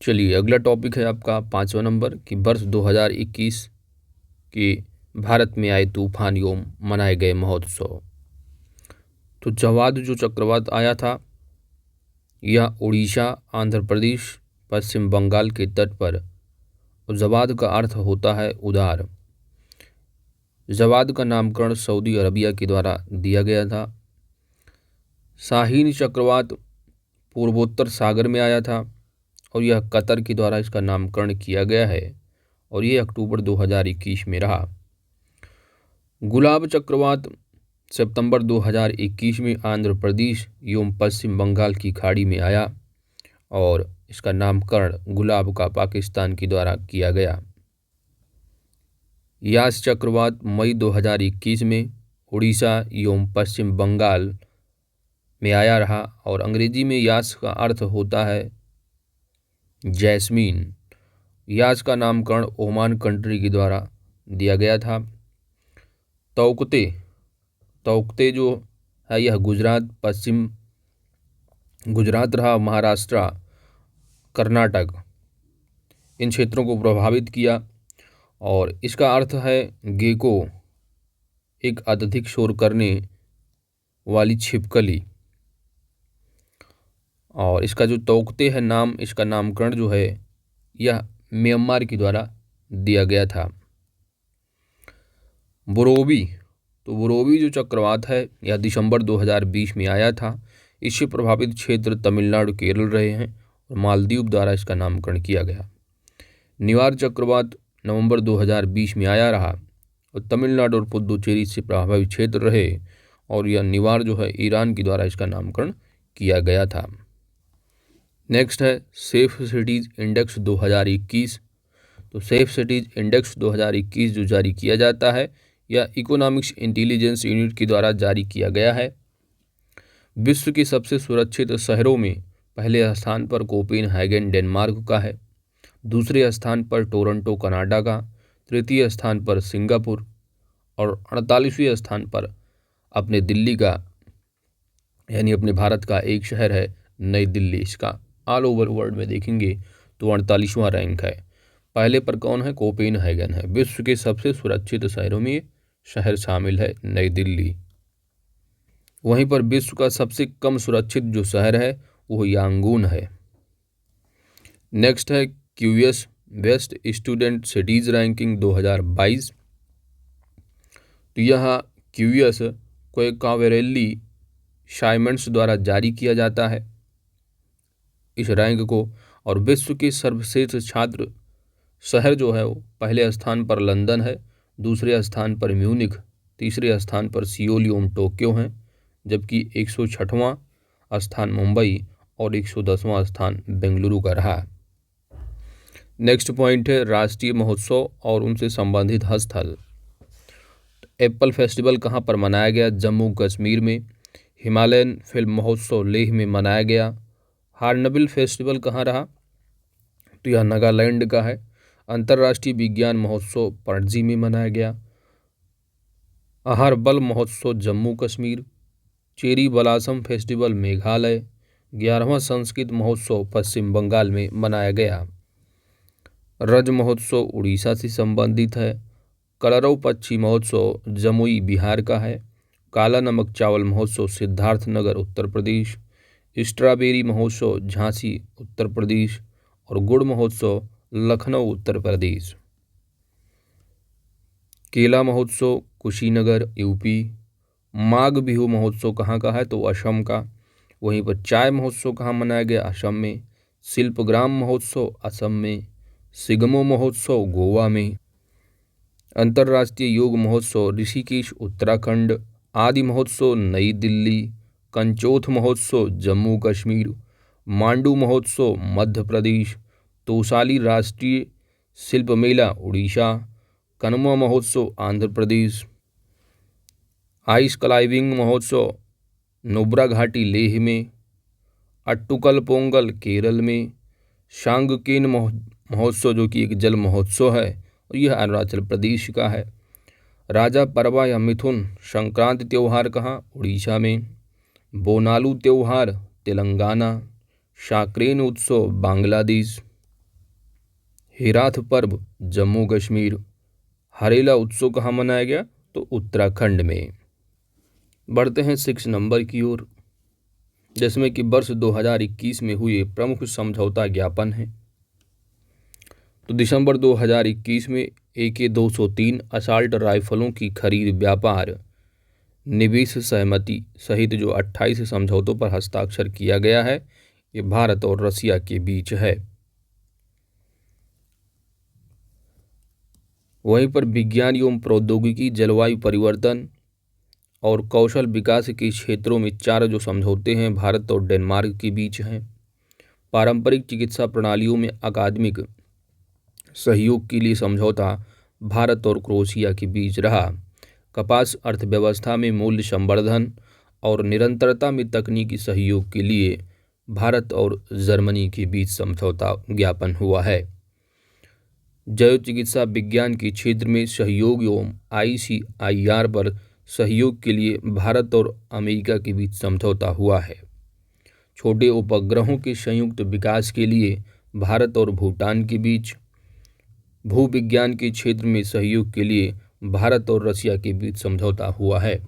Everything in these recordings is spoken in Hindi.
चलिए अगला टॉपिक है आपका 5वां नंबर कि वर्ष 2021 के भारत में आए तूफान एवं मनाए गए महोत्सव। तो जवाद जो चक्रवात आया था यह उड़ीसा, आंध्र प्रदेश, पश्चिम बंगाल के तट पर। जवाद का अर्थ होता है उदार। जवाद का नामकरण सऊदी अरबिया के द्वारा दिया गया था। शाहीन चक्रवात पूर्वोत्तर सागर में आया था और यह कतर के द्वारा इसका नामकरण किया गया है और ये अक्टूबर 2021 में रहा। गुलाब चक्रवात सितंबर 2021 में आंध्र प्रदेश एवं पश्चिम बंगाल की खाड़ी में आया और इसका नामकरण गुलाब का पाकिस्तान के द्वारा किया गया। यास चक्रवात मई 2021 में उड़ीसा एवं पश्चिम बंगाल में आया रहा और अंग्रेजी में यास का अर्थ होता है जैस्मीन। यास का नामकरण ओमान कंट्री के द्वारा दिया गया था। तौकते तौकते जो है यह गुजरात, पश्चिम गुजरात रहा, महाराष्ट्र, कर्नाटक इन क्षेत्रों को प्रभावित किया और इसका अर्थ है गेको, एक अत्यधिक शोर करने वाली छिपकली। और इसका जो तौकते है नाम, इसका नामकरण जो है यह म्यांमार के द्वारा दिया गया था। बुरोवी, तो बुरोवी जो चक्रवात है यह दिसंबर 2020 में आया था। इससे प्रभावित क्षेत्र तमिलनाडु, केरल रहे हैं और मालदीव द्वारा इसका नामकरण किया गया। निवार चक्रवात नवंबर 2020 में आया रहा और तमिलनाडु और पुदुचेरी से प्रभावित क्षेत्र रहे और यह निवार जो है ईरान के द्वारा इसका नामकरण किया गया था। नेक्स्ट है सेफ सिटीज़ इंडेक्स 2021। तो सेफ सिटीज़ इंडेक्स 2021 जो जारी किया जाता है यह इकोनॉमिक्स इंटेलिजेंस यूनिट के द्वारा जारी किया गया है। विश्व के सबसे सुरक्षित शहरों में पहले स्थान पर कोपेनहेगन डेनमार्क का है, दूसरे स्थान पर टोरंटो कनाडा का, तृतीय स्थान पर सिंगापुर और 48वें स्थान पर अपने दिल्ली का यानी अपने भारत का एक शहर है नई दिल्ली। इसका ऑल ओवर वर्ल्ड में देखेंगे तो 48वां रैंक है। पहले पर कौन है? कोपेनहेगन है। विश्व के सबसे सुरक्षित शहरों में शहर शामिल है नई दिल्ली। वहीं पर विश्व का सबसे कम सुरक्षित जो शहर है वो यांगून है। नेक्स्ट है QS best student cities ranking 2022। तो यह क्यूएस क्वेकावेरेली साइमंड्स द्वारा जारी किया जाता है इस रैंक को। और विश्व के सर्वश्रेष्ठ छात्र शहर जो है वो पहले स्थान पर लंदन है, दूसरे स्थान पर म्यूनिख, तीसरे स्थान पर सियोल एवं टोक्यो हैं, जबकि 106वां स्थान मुंबई और 110वां स्थान बेंगलुरु का रहा। नेक्स्ट पॉइंट है राष्ट्रीय महोत्सव और उनसे संबंधित स्थल। एप्पल फेस्टिवल कहाँ पर मनाया गया? जम्मू कश्मीर में। हिमालयन फिल्म महोत्सव लेह में मनाया गया। हार्नबिल फेस्टिवल कहाँ रहा? तो यह नागालैंड का है। अंतर्राष्ट्रीय विज्ञान महोत्सव पणजी में मनाया गया। अहरबल महोत्सव Jammu Kashmir. Cherry blossom festival Meghalaya. 11वां संस्कृत महोत्सव पश्चिम बंगाल में मनाया गया। रज महोत्सव उड़ीसा से संबंधित है। कलरव पक्षी महोत्सव जमुई बिहार का है। काला नमक चावल महोत्सव सिद्धार्थनगर उत्तर प्रदेश। स्ट्रॉबेरी महोत्सव झांसी उत्तर प्रदेश और गुड़ महोत्सव लखनऊ उत्तर प्रदेश। केला महोत्सव कुशीनगर यूपी। माघ बिहू महोत्सव कहाँ का है? तो असम का। वहीं पर चाय महोत्सव कहाँ मनाया गया? असम में। शिल्पग्राम महोत्सव असम में। सिगमो महोत्सव गोवा में। अंतर्राष्ट्रीय योग महोत्सव ऋषिकेश उत्तराखंड। आदि महोत्सव नई दिल्ली। कंचोथ महोत्सव जम्मू कश्मीर। मांडू महोत्सव मध्य प्रदेश। तोसाली राष्ट्रीय शिल्प मेला उड़ीसा। कनवा महोत्सव आंध्र प्रदेश। आइस क्लाइंबिंग महोत्सव नुब्रा घाटी लेह में। अट्टुकल पोंगल केरल में। शांगकेन महोत्सव जो कि एक जल महोत्सव है और यह अरुणाचल प्रदेश का है। राजा परवा या मिथुन संक्रांति त्यौहार कहाँ? उड़ीसा में। बोनालू त्यौहार तेलंगाना। शाक्रेन उत्सव बांग्लादेश। हेराथ पर्व जम्मू कश्मीर। हरेला उत्सव कहाँ मनाया गया? तो उत्तराखंड में। बढ़ते हैं 6 नंबर की ओर, जिसमें कि वर्ष 2021 में हुए प्रमुख समझौता ज्ञापन है। तो दिसंबर 2021 में AK-203 असॉल्ट राइफलों की खरीद, व्यापार, निवेश सहमति सहित जो 28 समझौतों पर हस्ताक्षर किया गया है, ये भारत और रसिया के बीच है। वहीं पर विज्ञान एवं प्रौद्योगिकी, जलवायु परिवर्तन और कौशल विकास के क्षेत्रों में 4 जो समझौते हैं भारत और डेनमार्क के बीच हैं। पारंपरिक चिकित्सा प्रणालियों में अकादमिक सहयोग के लिए समझौता भारत और क्रोएशिया के बीच रहा। कपास अर्थव्यवस्था में मूल्य संवर्धन और निरंतरता में तकनीकी सहयोग के लिए भारत और जर्मनी के बीच समझौता ज्ञापन हुआ है। जैव चिकित्सा विज्ञान के क्षेत्र में सहयोग एवं ICIR पर सहयोग के लिए भारत और अमेरिका के बीच समझौता हुआ है। छोटे उपग्रहों के संयुक्त विकास के लिए भारत और भूटान के बीच, भूविज्ञान के क्षेत्र में सहयोग के लिए भारत और रसिया के बीच समझौता हुआ है।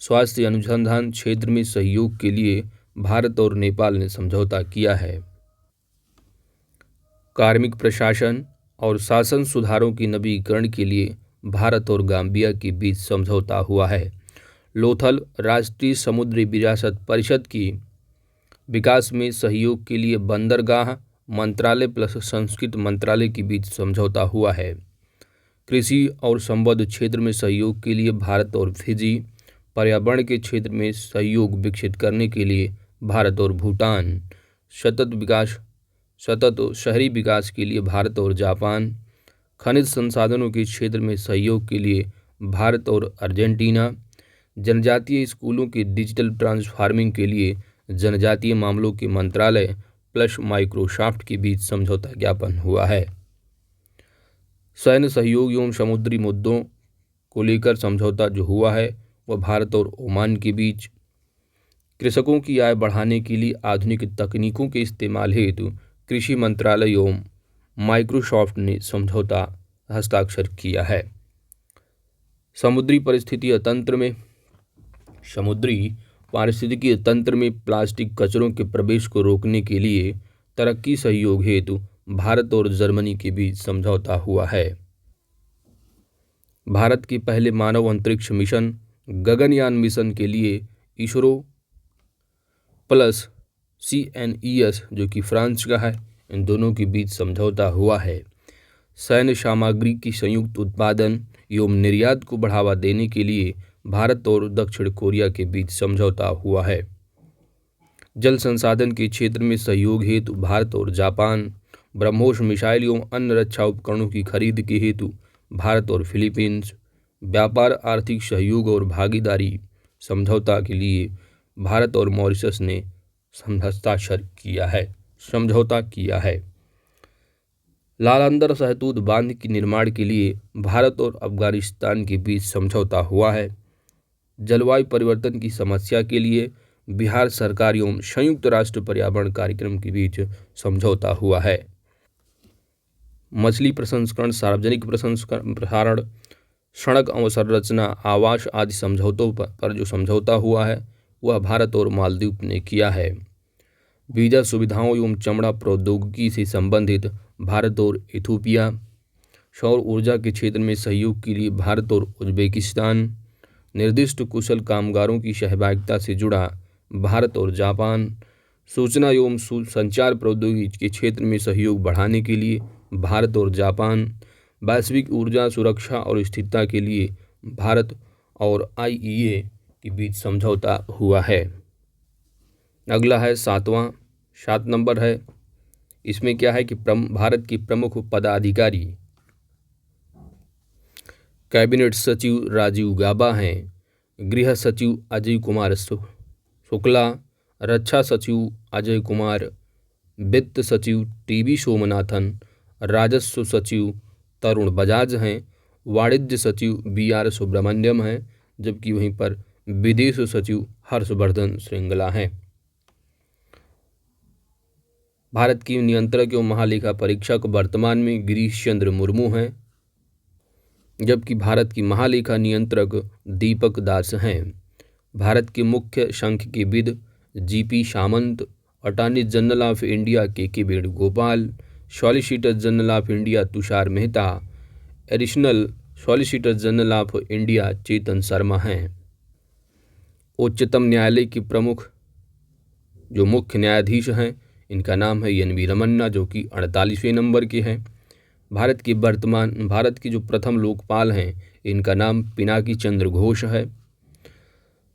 स्वास्थ्य अनुसंधान क्षेत्र में सहयोग के लिए भारत और नेपाल ने समझौता किया है। कार्मिक प्रशासन और शासन सुधारों के नवीकरण के लिए भारत और गाम्बिया के बीच समझौता हुआ है। लोथल राष्ट्रीय समुद्री विरासत परिषद की विकास में सहयोग के लिए बंदरगाह मंत्रालय प्लस संस्कृत मंत्रालय के बीच समझौता हुआ है। कृषि और संबद्ध क्षेत्र में सहयोग के लिए भारत और फिजी, पर्यावरण के क्षेत्र में सहयोग विकसित करने के लिए भारत और भूटान, सतत शहरी विकास के लिए भारत और जापान, खनिज संसाधनों के क्षेत्र में सहयोग के लिए भारत और अर्जेंटीना, जनजातीय स्कूलों के डिजिटल ट्रांसफार्मिंग के लिए जनजातीय मामलों के मंत्रालय प्लस माइक्रोसॉफ्ट के बीच समझौता ज्ञापन हुआ है। सैन्य सहयोग एवं समुद्री मुद्दों को लेकर समझौता जो हुआ है वह भारत और ओमान के बीच। कृषकों की आय बढ़ाने के लिए आधुनिक तकनीकों के इस्तेमाल हेतु कृषि मंत्रालय एवं माइक्रोसॉफ्ट ने समझौता हस्ताक्षर किया है। समुद्री पारिस्थितिकीय तंत्र में प्लास्टिक कचरों के प्रवेश को रोकने के लिए तरक्की सहयोग हेतु भारत और जर्मनी के बीच समझौता हुआ है। भारत के पहले मानव अंतरिक्ष मिशन गगनयान मिशन के लिए इसरो प्लस CNES जो कि फ्रांस का है, इन दोनों के बीच समझौता हुआ है। सैन्य सामग्री की संयुक्त उत्पादन एवं निर्यात को बढ़ावा देने के लिए भारत और दक्षिण कोरिया के बीच समझौता हुआ है। जल संसाधन के क्षेत्र में सहयोग हेतु भारत और जापान, ब्रह्मोस मिसाइल एवं अन्य रक्षा उपकरणों की खरीद के हेतु भारत और फिलीपींस, व्यापार, आर्थिक सहयोग और भागीदारी समझौता के लिए भारत और मॉरिशस ने समझौता किया है। लालंदर सहतूत बांध के निर्माण के लिए भारत और अफगानिस्तान के बीच समझौता हुआ है। जलवायु परिवर्तन की समस्या के लिए बिहार सरकार एवं संयुक्त राष्ट्र पर्यावरण कार्यक्रम के बीच समझौता हुआ है। मछली प्रसंस्करण, सार्वजनिक प्रसारण, सड़क अवसंरचना, आवास आदि समझौतों पर जो समझौता हुआ है वह भारत और मालदीव ने किया है। वीजा सुविधाओं एवं चमड़ा प्रौद्योगिकी से संबंधित भारत और इथियोपिया, सौर ऊर्जा के क्षेत्र में सहयोग के लिए भारत और उज्बेकिस्तान, निर्दिष्ट कुशल कामगारों की सहभागिता से जुड़ा भारत और जापान, सूचना एवं संचार प्रौद्योगिकी के क्षेत्र में सहयोग बढ़ाने के लिए भारत और जापान, वैश्विक ऊर्जा सुरक्षा और स्थिरता के लिए भारत और IEA के बीच समझौता हुआ है। अगला है 7 नंबर है। इसमें क्या है कि भारत की प्रमुख पदाधिकारी कैबिनेट सचिव राजीव गाबा हैं, गृह सचिव अजय कुमार शुक्ला, रक्षा सचिव अजय कुमार, वित्त सचिव TB सोमनाथन, राजस्व सचिव तरुण बजाज हैं, वाणिज्य सचिव BR सुब्रमण्यम हैं, जबकि वहीं पर विदेश सचिव हर्षवर्धन श्रृंगला हैं। भारत की नियंत्रक एवं महालेखा परीक्षक वर्तमान में गिरीश चंद्र मुर्मू हैं, जबकि भारत की महालेखा नियंत्रक दीपक दास हैं। भारत के मुख्य सांख्यिकीविद GP Samant, attorney general of India K Venugopal, solicitor general of India Tushar Mehta, additional solicitor general of India Chetan Sharma हैं। उच्चतम न्यायालय के प्रमुख जो मुख्य न्यायाधीश हैं, इनका नाम है NV रमन्ना, जो कि 48वें नंबर के हैं। भारत के जो प्रथम लोकपाल हैं, इनका नाम पिनाकी चंद्र घोष है।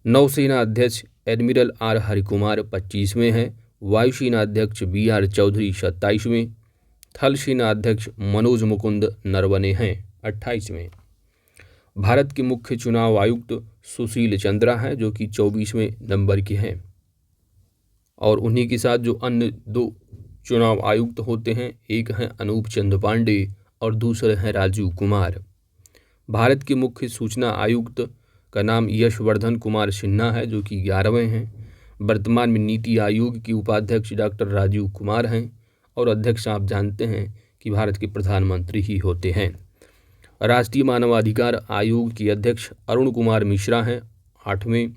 नौसेना अध्यक्ष एडमिरल R हरिकुमार 25वें हैं। वायुसेना अध्यक्ष BR चौधरी 27वें। थल सेना अध्यक्ष मनोज मुकुंद नरवणे हैं 28वें। भारत के मुख्य चुनाव आयुक्त सुशील चंद्रा हैं, जो कि 24वें नंबर के हैं। और उन्हीं के साथ जो अन्य 2 चुनाव आयुक्त होते हैं, एक हैं अनूप चंद्र पांडे और दूसरे हैं राजीव कुमार। भारत के मुख्य सूचना आयुक्त का नाम यशवर्धन कुमार सिन्हा है, जो कि 11वें हैं। वर्तमान में नीति आयोग के उपाध्यक्ष डॉक्टर राजीव कुमार हैं और अध्यक्ष आप जानते हैं कि भारत के प्रधानमंत्री ही होते हैं। राष्ट्रीय मानवाधिकार आयोग के अध्यक्ष अरुण कुमार मिश्रा हैं 8वें।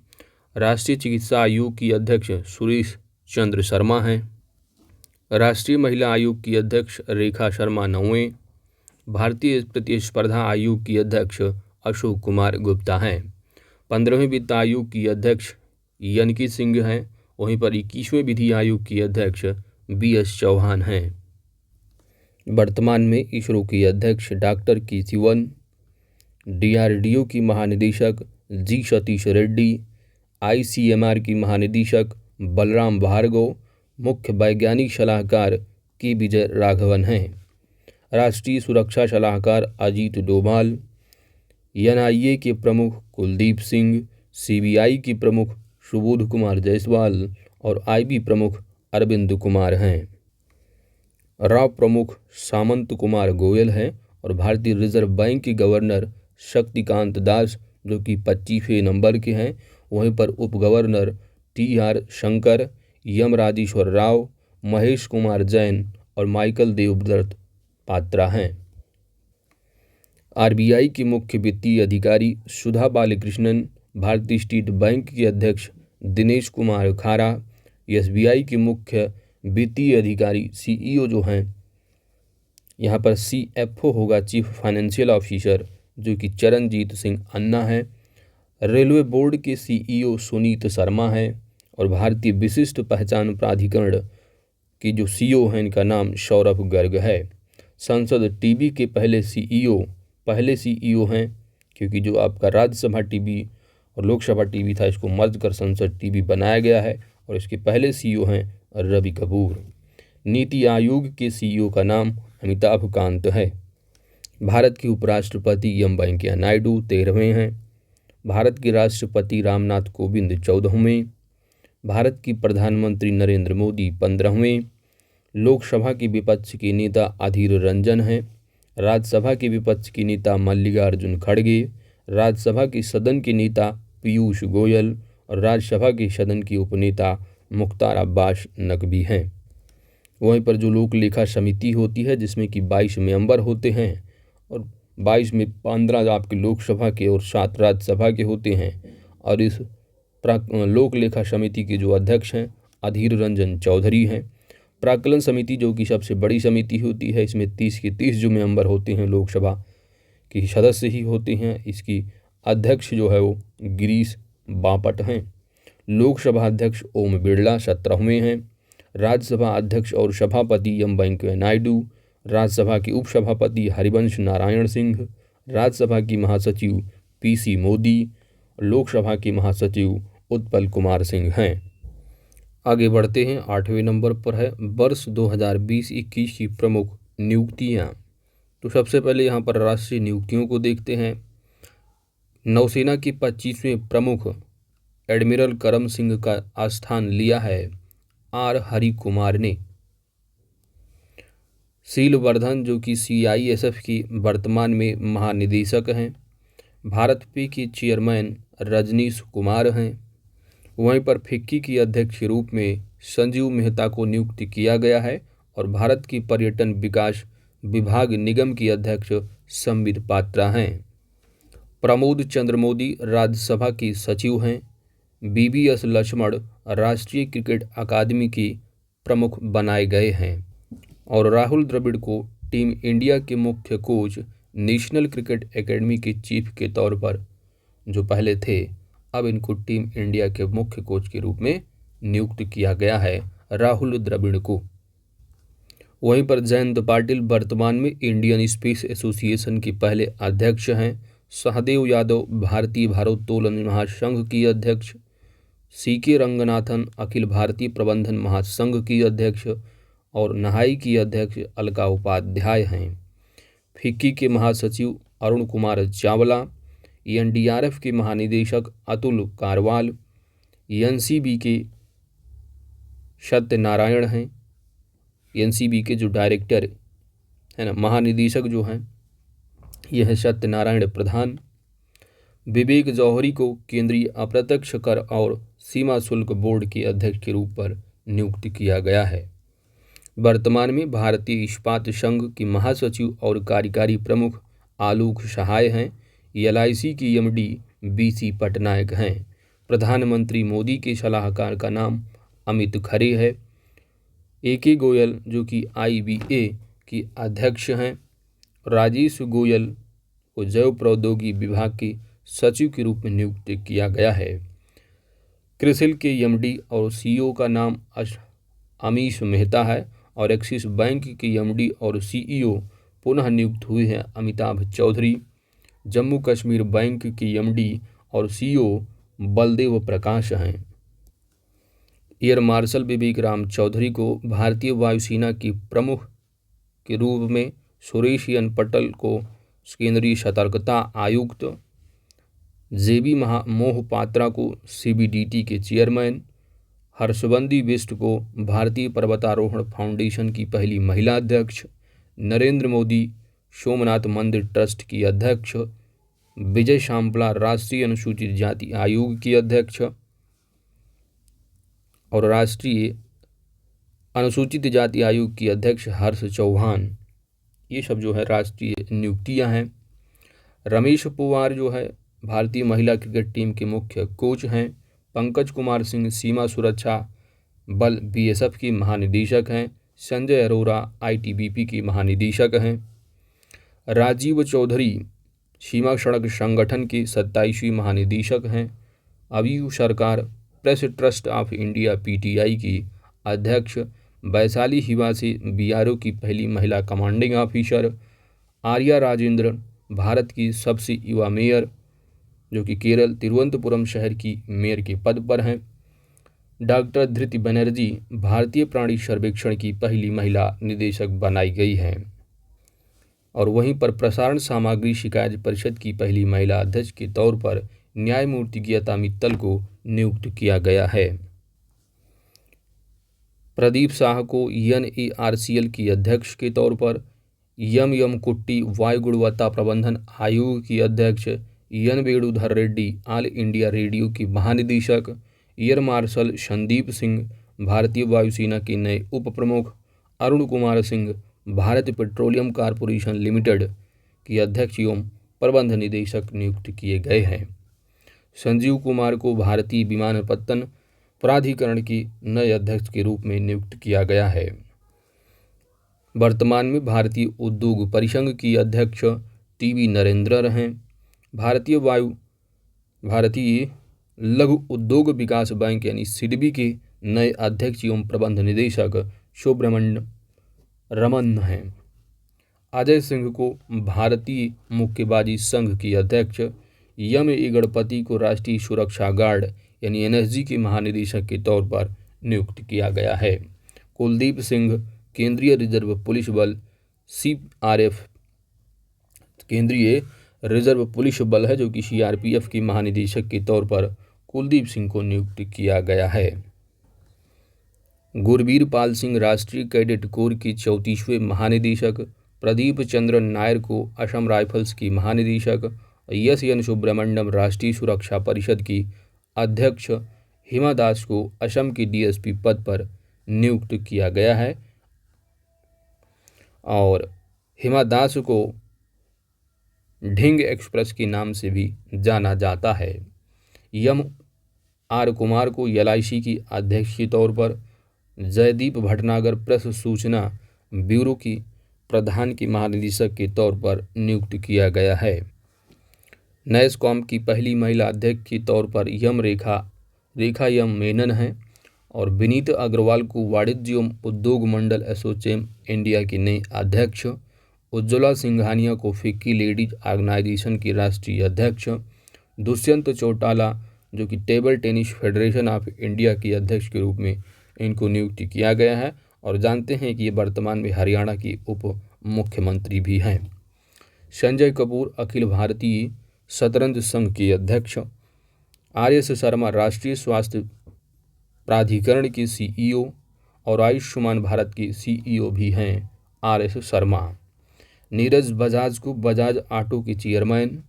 राष्ट्रीय चिकित्सा आयोग की अध्यक्ष सुरेश चंद्र शर्मा हैं। राष्ट्रीय महिला आयोग की अध्यक्ष रेखा शर्मा 9वें। भारतीय प्रतिस्पर्धा आयोग की अध्यक्ष अशोक कुमार गुप्ता हैं। 15वें वित्त आयोग की अध्यक्ष यनकी सिंह हैं। वहीं पर 21वें विधि आयोग की अध्यक्ष BS चौहान हैं। वर्तमान में इसरो की अध्यक्ष डॉक्टर के सिवन, DRDO की महानिदेशक G सतीश रेड्डी, ICMR की महानिदेशक बलराम भार्गव, मुख्य वैज्ञानिक सलाहकार के विजय राघवन हैं। राष्ट्रीय सुरक्षा सलाहकार अजीत डोभाल, NIA के प्रमुख कुलदीप सिंह, CBI की प्रमुख सुबोध कुमार जायसवाल और IB प्रमुख अरविंद कुमार हैं। रॉ प्रमुख सामंत कुमार गोयल हैं और भारतीय रिजर्व बैंक के गवर्नर शक्तिकांत दास, जो कि 25वें नंबर के हैं। वहीं पर उप गवर्नर TR शंकर, यम राजेश्वर राव, महेश कुमार जैन और माइकल देवव्रत पात्रा हैं। RBI की मुख्य वित्तीय अधिकारी सुधा बालकृष्णन, भारतीय स्टेट बैंक के अध्यक्ष दिनेश कुमार खारा, SBI के मुख्य वित्तीय अधिकारी CEO जो हैं, यहाँ पर CFO होगा चीफ फाइनेंशियल ऑफिसर, जो कि चरणजीत सिंह अन्ना है। रेलवे बोर्ड के CEO सुनीत शर्मा हैं और भारतीय विशिष्ट पहचान प्राधिकरण की जो CEO हैं, इनका नाम सौरभ गर्ग है। संसद टीवी के पहले CEO हैं, क्योंकि जो आपका राज्यसभा टीवी और लोकसभा टीवी था, इसको मर्ज कर संसद टीवी बनाया गया है और इसके पहले CEO हैं रवि कपूर। नीति आयोग के CEO का नाम अमिताभ कांत है। भारत के उपराष्ट्रपति वेंकैया नायडू 13वें हैं। भारत के राष्ट्रपति रामनाथ कोविंद 14वें। भारत की प्रधानमंत्री नरेंद्र मोदी 15वें। लोकसभा के विपक्ष के नेता अधीर रंजन हैं। राज्यसभा के विपक्ष के नेता मल्लिकार्जुन खड़गे, राज्यसभा के सदन के नेता पीयूष गोयल और राज्यसभा के सदन के उपनेता मुख्तार अब्बास नकवी हैं। वहीं पर जो लोक लेखा समिति होती है, जिसमें कि 22 मेंबर होते हैं और 22 में 15 आपके लोकसभा के और 7 राज्यसभा के होते हैं। और इस लोक लेखा समिति के जो अध्यक्ष हैं अधीर रंजन चौधरी हैं। प्राक्कलन समिति जो कि सबसे बड़ी समिति होती है, इसमें 30 के 30 जो मेंबर होते हैं लोकसभा के सदस्य ही होते हैं। इसकी अध्यक्ष जो है वो गिरीश बापट हैं। लोकसभा अध्यक्ष ओम बिरला 17वें हैं। राज्यसभा अध्यक्ष और सभापति वेंकैया नायडू, राज्यसभा के उपसभापति हरिवंश नारायण सिंह, राज्यसभा की महासचिव PC मोदी, लोकसभा के महासचिव उत्पल कुमार सिंह हैं। आगे बढ़ते हैं, 8वें नंबर पर है वर्ष 2020-21 की प्रमुख नियुक्तियां। तो सबसे पहले यहाँ पर राष्ट्रीय नियुक्तियों को देखते हैं। नौसेना के 25वें प्रमुख एडमिरल करम सिंह का स्थान लिया है R हरिकुमार ने। शीलवर्धन जो कि CISF की वर्तमान में महानिदेशक हैं। भारत पे के चेयरमैन रजनीश कुमार हैं। वहीं पर फिक्की की अध्यक्ष के रूप में संजीव मेहता को नियुक्त किया गया है और भारत की पर्यटन विकास विभाग निगम की अध्यक्ष संबित पात्रा हैं। प्रमोद चंद्र मोदी राज्यसभा की सचिव हैं। BVS लक्ष्मण राष्ट्रीय क्रिकेट अकादमी की प्रमुख बनाए गए हैं और राहुल द्रविड़ को टीम इंडिया के मुख्य कोच नेशनल क्रिकेट एकेडमी के चीफ के तौर पर जो पहले थे, अब इनको टीम इंडिया के मुख्य कोच के रूप में नियुक्त किया गया है राहुल द्रविड़ को। वहीं पर जयंत पाटिल वर्तमान में इंडियन स्पेस एसोसिएशन के पहले अध्यक्ष हैं। सहदेव यादव भारतीय भारोत्तोलन महासंघ की अध्यक्ष, CK रंगनाथन अखिल भारतीय प्रबंधन महासंघ की अध्यक्ष और नहाई की अध्यक्ष अलका उपाध्याय हैं। फिक्की के महासचिव अरुण कुमार चावला, NDRF के महानिदेशक अतुल कारवाल, NCB के सत्यनारायण हैं। NCB के जो डायरेक्टर है ना, महानिदेशक जो हैं, यह है सत्यनारायण प्रधान। विवेक जौहरी को केंद्रीय अप्रत्यक्ष कर और सीमा शुल्क बोर्ड के अध्यक्ष के रूप पर नियुक्त किया गया है। वर्तमान में भारतीय इस्पात संघ की महासचिव और कार्यकारी प्रमुख आलोक सहाय हैं। LIC की MD BC पटनायक हैं। प्रधानमंत्री मोदी के सलाहकार का नाम अमित खरे है। AK गोयल जो कि IBA की अध्यक्ष हैं। राजेश गोयल को जैव प्रौद्योगिकी विभाग के सचिव के रूप में नियुक्त किया गया है। क्रिसिल के MD और CEO का नाम अमीश मेहता है और एक्सिस बैंक के MD और CEO पुनः नियुक्त हुए हैं अमिताभ चौधरी। जम्मू कश्मीर बैंक के MD और CEO बलदेव प्रकाश हैं। एयर मार्शल विवेक राम चौधरी को भारतीय वायुसेना की प्रमुख के रूप में, सुरेश एन पटेल को केंद्रीय सतर्कता आयुक्त, JB मोहपात्रा को CBDT के चेयरमैन, हर्षवंदी बिष्ट को भारतीय पर्वतारोहण फाउंडेशन की पहली महिला अध्यक्ष, नरेंद्र मोदी सोमनाथ मंदिर ट्रस्ट की अध्यक्ष, विजय शांपला राष्ट्रीय अनुसूचित जाति आयोग की अध्यक्ष और राष्ट्रीय अनुसूचित जाति आयोग की अध्यक्ष हर्ष चौहान, ये सब जो है राष्ट्रीय नियुक्तियां हैं। रमेश पुवार जो है भारतीय महिला क्रिकेट टीम के मुख्य कोच हैं। पंकज कुमार सिंह सीमा सुरक्षा बल BSF की महानिदेशक हैं। संजय अरोरा ITBP की महानिदेशक हैं। राजीव चौधरी सीमा सड़क संगठन के 27वें महानिदेशक हैं। अबीयू सरकार press trust of India PTI की अध्यक्ष, वैशाली हिवा से BRO की पहली महिला कमांडिंग ऑफिसर, आर्या राजेंद्र भारत की सबसे युवा मेयर जो कि केरल तिरुवनंतपुरम शहर की मेयर के पद पर हैं। डॉक्टर धृति बनर्जी भारतीय प्राणी सर्वेक्षण की पहली महिला निदेशक बनाई गई हैं और वहीं पर प्रसारण सामग्री शिकायत परिषद की पहली महिला अध्यक्ष के तौर पर न्यायमूर्ति गीता मित्तल को नियुक्त किया गया है। प्रदीप शाह को NARCL की अध्यक्ष के तौर पर, यम कुट्टी वायु गुणवत्ता प्रबंधन आयोग की अध्यक्ष, N Venudhar Reddy all India radio की महानिदेशक, एयर मार्शल संदीप सिंह भारतीय वायुसेना के नए उप प्रमुख, Arun Kumar Singh Bharat petroleum corporation limited की अध्यक्ष एवं प्रबंध निदेशक नियुक्त किए गए हैं। संजीव कुमार को भारतीय विमानपत्तन प्राधिकरण के नए अध्यक्ष के रूप में नियुक्त किया गया है। वर्तमान में भारतीय उद्योग परिसंघ की अध्यक्ष TB नरेंद्र हैं। भारतीय लघु उद्योग विकास बैंक यानी SIDBI के नए अध्यक्ष एवं प्रबंध निदेशक सुब्रमण्यम रमन हैं। अजय सिंह को भारतीय मुक्केबाजी संघ की अध्यक्ष, ए गणपति को राष्ट्रीय सुरक्षा गार्ड यानी NSG के महानिदेशक के तौर पर नियुक्त किया गया है। कुलदीप सिंह केंद्रीय रिजर्व पुलिस बल CRF केंद्रीय रिजर्व पुलिस बल है जो कि CRPF के महानिदेशक के तौर पर कुलदीप सिंह को नियुक्त किया गया है। गुरबीर पाल सिंह राष्ट्रीय कैडेट कोर के 34वें महानिदेशक, प्रदीप चंद्रन नायर को असम राइफल्स की महानिदेशक, SN सुब्रमण्यम राष्ट्रीय सुरक्षा परिषद की अध्यक्ष, हिमा दास को असम की DSP पद पर नियुक्त किया गया है। और हिमा दास को ढिंग एक्सप्रेस के नाम से भी जाना जाता है। यम आर कुमार को एलआईसी की अध्यक्ष के तौर पर, जयदीप भटनागर प्रेस सूचना ब्यूरो की प्रधान की महानिदेशक के तौर पर नियुक्त किया गया है। नैसकॉम की पहली महिला अध्यक्ष के तौर पर रेखा यम मेनन हैं और विनीत अग्रवाल को वाणिज्य एवं उद्योग मंडल एसोचैम इंडिया की नई अध्यक्ष, उज्ज्वला सिंघानिया को फिक्की लेडीज ऑर्गेनाइजेशन की राष्ट्रीय अध्यक्ष, दुष्यंत चौटाला जो कि table tennis federation of India की अध्यक्ष के रूप में इनको नियुक्त किया गया है। और जानते हैं कि ये वर्तमान में हरियाणा की उप मुख्यमंत्री भी हैं। संजय कपूर अखिल भारतीय शतरंज संघ के अध्यक्ष, आर.एस. शर्मा राष्ट्रीय स्वास्थ्य प्राधिकरण के सीईओ और आयुष्मान भारत के सीईओ भी हैं आर.एस. शर्मा। नीरज बजाज को बजाज ऑटो के चेयरमैन,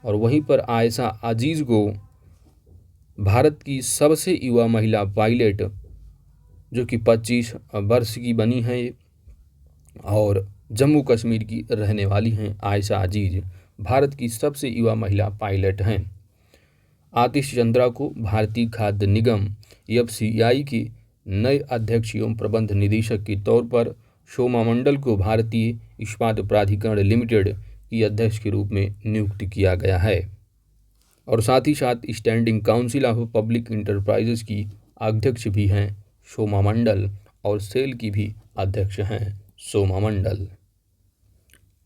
और वहीं पर आयशा अजीज को भारत की सबसे युवा महिला पायलट जो कि 25 वर्ष की बनी है और जम्मू कश्मीर की रहने वाली हैं। आयशा अजीज भारत की सबसे युवा महिला पायलट हैं। आतिश चंद्रा को भारतीय खाद्य निगम एफसीआई की नए अध्यक्ष एवं प्रबंध निदेशक के तौर पर, शोमा मंडल को भारतीय इस्पात प्राधिकरण लिमिटेड की अध्यक्ष के रूप में नियुक्त किया गया है। और साथ ही साथ standing council of public enterprises की अध्यक्ष भी हैं शोमा मंडल, और सेल की भी अध्यक्ष हैं शोमा मंडल।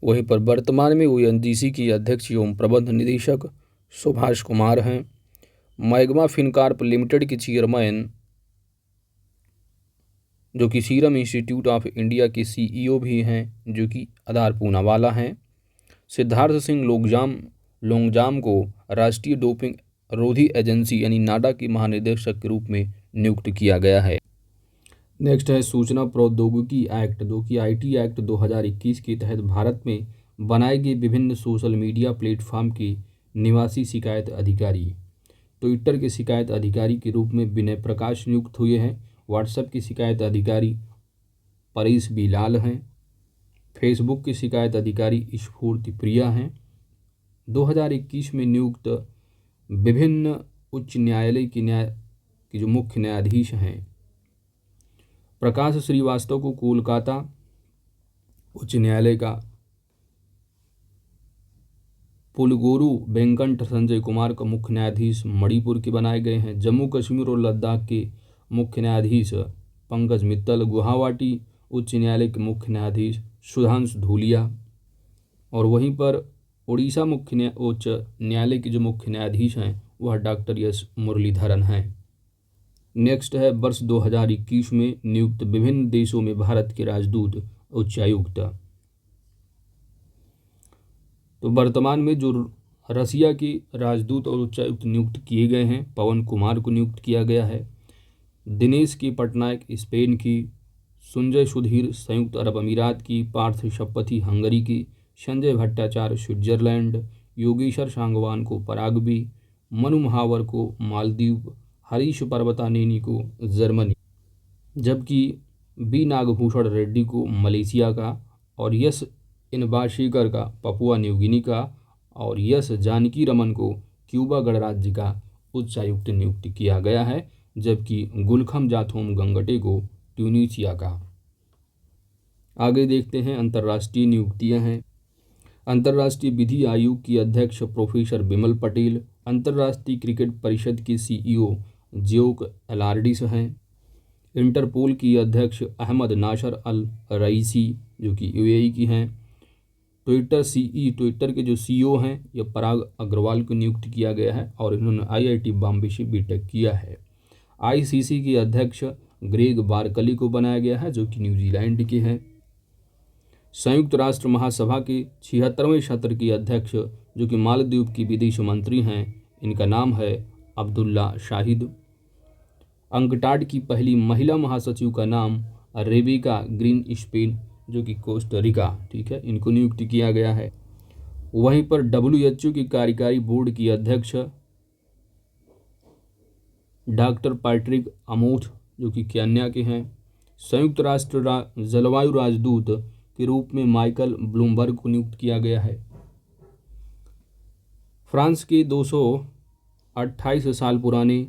वहीं पर वर्तमान में ओएनजीसी की अध्यक्ष एवं प्रबंध निदेशक सुभाष कुमार हैं। मैग्मा फिनकॉर्प लिमिटेड के चेयरमैन जो कि सीरम इंस्टीट्यूट ऑफ इंडिया के सीईओ भी हैं जो कि आधार पूनावाला हैं। सिद्धार्थ सिंह लोंगजाम को राष्ट्रीय डोपिंग रोधी एजेंसी यानी नाडा की महानिदेशक के रूप में नियुक्त किया गया है। नेक्स्ट है सूचना प्रौद्योगिकी एक्ट जो कि आईटी एक्ट 2021 के तहत भारत में बनाए गए विभिन्न सोशल मीडिया प्लेटफॉर्म के निवासी शिकायत अधिकारी। ट्विटर के शिकायत अधिकारी के रूप में विनय प्रकाश नियुक्त हुए हैं। व्हाट्सएप के शिकायत अधिकारी परेश बी लाल हैं। फेसबुक के शिकायत अधिकारी स्फूर्ति प्रिया हैं। 2021 में नियुक्त विभिन्न उच्च न्यायालय की जो मुख्य न्यायाधीश हैं, प्रकाश श्रीवास्तव को कोलकाता उच्च न्यायालय का, पुलगोरू वेंकट संजय कुमार का मुख्य न्यायाधीश मणिपुर के बनाए गए हैं। जम्मू कश्मीर और लद्दाख के मुख्य न्यायाधीश पंकज मित्तल, गुवाहाटी उच्च न्यायालय के मुख्य न्यायाधीश सुधांशु धूलिया, और वहीं पर उड़ीसा उच्च न्यायालय के जो मुख्य न्यायाधीश हैं वह डॉक्टर एस मुरलीधरन हैं। नेक्स्ट है वर्ष 2021 में नियुक्त विभिन्न देशों में भारत के राजदूत उच्चायुक्त। तो वर्तमान में जो रसिया के राजदूत और उच्चायुक्त नियुक्त किए गए हैं, पवन कुमार को नियुक्त किया गया है। दिनेश के पटनायक स्पेन की, संजय सुधीर संयुक्त अरब अमीरात की, पार्थ शपथी हंगरी की, संजय भट्टाचार्य स्विट्जरलैंड, योगेश्वर सांगवान को पराग्वे, मनु महावर को मालदीव, हरीश पर्वतानेनी को जर्मनी, जबकि बी नागभूषण रेड्डी को मलेशिया का, और यस इनबाशेकर का पपुआ न्यूगिनी का, और यस जानकी रमन को क्यूबा गणराज्य का उच्चायुक्त नियुक्त किया गया है, जबकि गुलखम जाथोम गंगटे को ट्यूनीशिया का। आगे देखते हैं अंतर्राष्ट्रीय नियुक्तियां हैं। अंतर्राष्ट्रीय विधि आयोग की अध्यक्ष प्रोफेसर बिमल पटेल, अंतर्राष्ट्रीय क्रिकेट परिषद के सीईओ ज्योक एलार्डिस हैं। इंटरपोल की अध्यक्ष अहमद नासर अल रईसी जो कि यूएई की हैं। ट्विटर के जो सीईओ हैं ये पराग अग्रवाल को नियुक्त किया गया है और इन्होंने आईआईटी बॉम्बे से बीटेक किया है। आईसीसी के अध्यक्ष ग्रेग बारकली को बनाया गया है जो कि न्यूजीलैंड के हैं। संयुक्त राष्ट्र महासभा के 76वें सत्र के अध्यक्ष जो कि मालदीव की विदेश मंत्री हैं, इनका नाम है अब्दुल्ला शाहिद। अंकटाड की पहली महिला महासचिव का नाम रेबेका ग्रीन स्पेन जो कि कोस्टारिका, ठीक है, इनको नियुक्त किया गया है। वहीं पर WHO की कार्यकारी बोर्ड की अध्यक्ष डॉक्टर पैट्रिक अमोथ जो कि केन्या के हैं। संयुक्त राष्ट्र जलवायु राजदूत के रूप में माइकल ब्लूमबर्ग को नियुक्त किया गया है। फ्रांस के 228 साल पुराने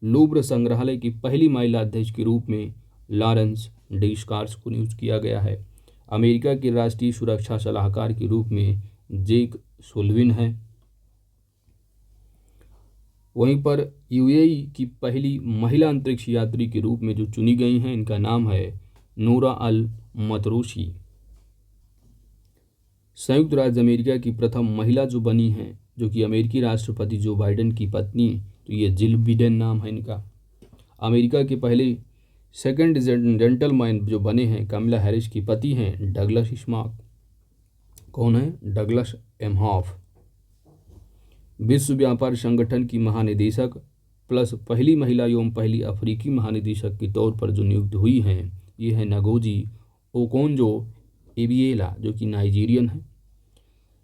लूव्र संग्रहालय की पहली महिला अध्यक्ष के रूप में लॉरेंस डेस्कार्स को नियुक्त किया गया है। अमेरिका के राष्ट्रीय सुरक्षा सलाहकार के रूप में जेक सुल्लिवन है। वहीं पर यूएई की पहली महिला अंतरिक्ष यात्री के रूप में जो चुनी गई हैं, इनका नाम है नूरा अल मतरूशी। संयुक्त राज्य अमेरिका की प्रथम महिला जो बनी हैं, जो कि अमेरिकी राष्ट्रपति जो बाइडेन की पत्नी, तो ये जिल बिडेन नाम है इनका। अमेरिका के पहले सेकंड जेंटलमैन जो बने हैं कमला हैरिस की पति हैं डगलस स्मॉक। कौन है? Douglas Emhoff. विश्व व्यापार संगठन की महानिदेशक प्लस पहली महिला एवं पहली अफ्रीकी महानिदेशक के तौर पर जो नियुक्त हुई हैं, ये है नगोजी ओकोंजो-इविएला, जो कि नाइजीरियन है।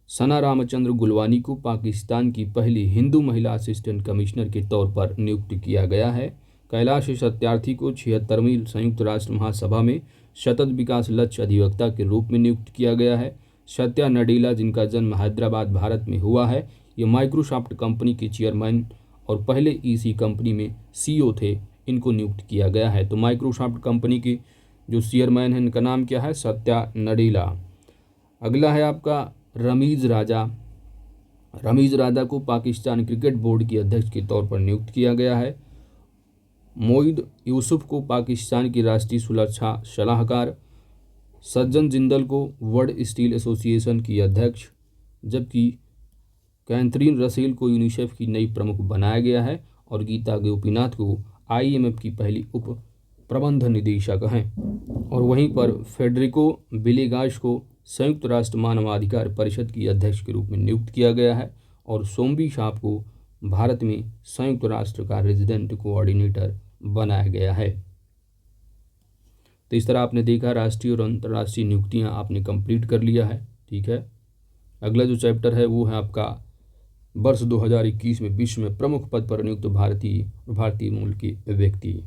सना रामचंद्र गुलवानी को पाकिस्तान की पहली हिंदू महिला असिस्टेंट कमिश्नर के तौर पर नियुक्त किया गया है। कैलाश सत्यार्थी को 76वीं संयुक्त राष्ट्र महासभा में सतत विकास लक्ष्य अधिवक्ता के रूप में नियुक्त किया गया है। सत्या नडेला, जिनका जन्म हैदराबाद भारत में हुआ है, ये माइक्रोसॉफ्ट कंपनी के चेयरमैन और पहले इसी कंपनी में सीईओ थे, इनको नियुक्त किया गया है। तो माइक्रोसॉफ्ट कंपनी के जो चेयरमैन हैं इनका नाम क्या है? सत्या नडेला। अगला है आपका रमीज राजा। रमीज राजा को पाकिस्तान क्रिकेट बोर्ड के अध्यक्ष के तौर पर नियुक्त किया गया है। मोईद यूसुफ को पाकिस्तान की राष्ट्रीय सुरक्षा सलाहकार, सज्जन जिंदल को वर्ल्ड स्टील एसोसिएशन की अध्यक्ष, जबकि कैथरीन रसेल को यूनिसेफ की नई प्रमुख बनाया गया है और गीता गोपीनाथ को आईएमएफ की पहली उप प्रबंध निदेशक हैं। और वहीं पर फेडरिको विलेगास को संयुक्त राष्ट्र मानवाधिकार परिषद की अध्यक्ष के रूप में नियुक्त किया गया है और सोम्बी साहब को भारत में संयुक्त राष्ट्र का रेजिडेंट कोऑर्डिनेटर बनाया गया है। तो इस तरह आपने देखा राष्ट्रीय और अंतर्राष्ट्रीय नियुक्तियां आपने कंप्लीट कर लिया है। ठीक है, अगला जो चैप्टर है वो है आपका वर्ष 2021 में विश्व में प्रमुख पद पर नियुक्त भारतीय मूल के व्यक्ति।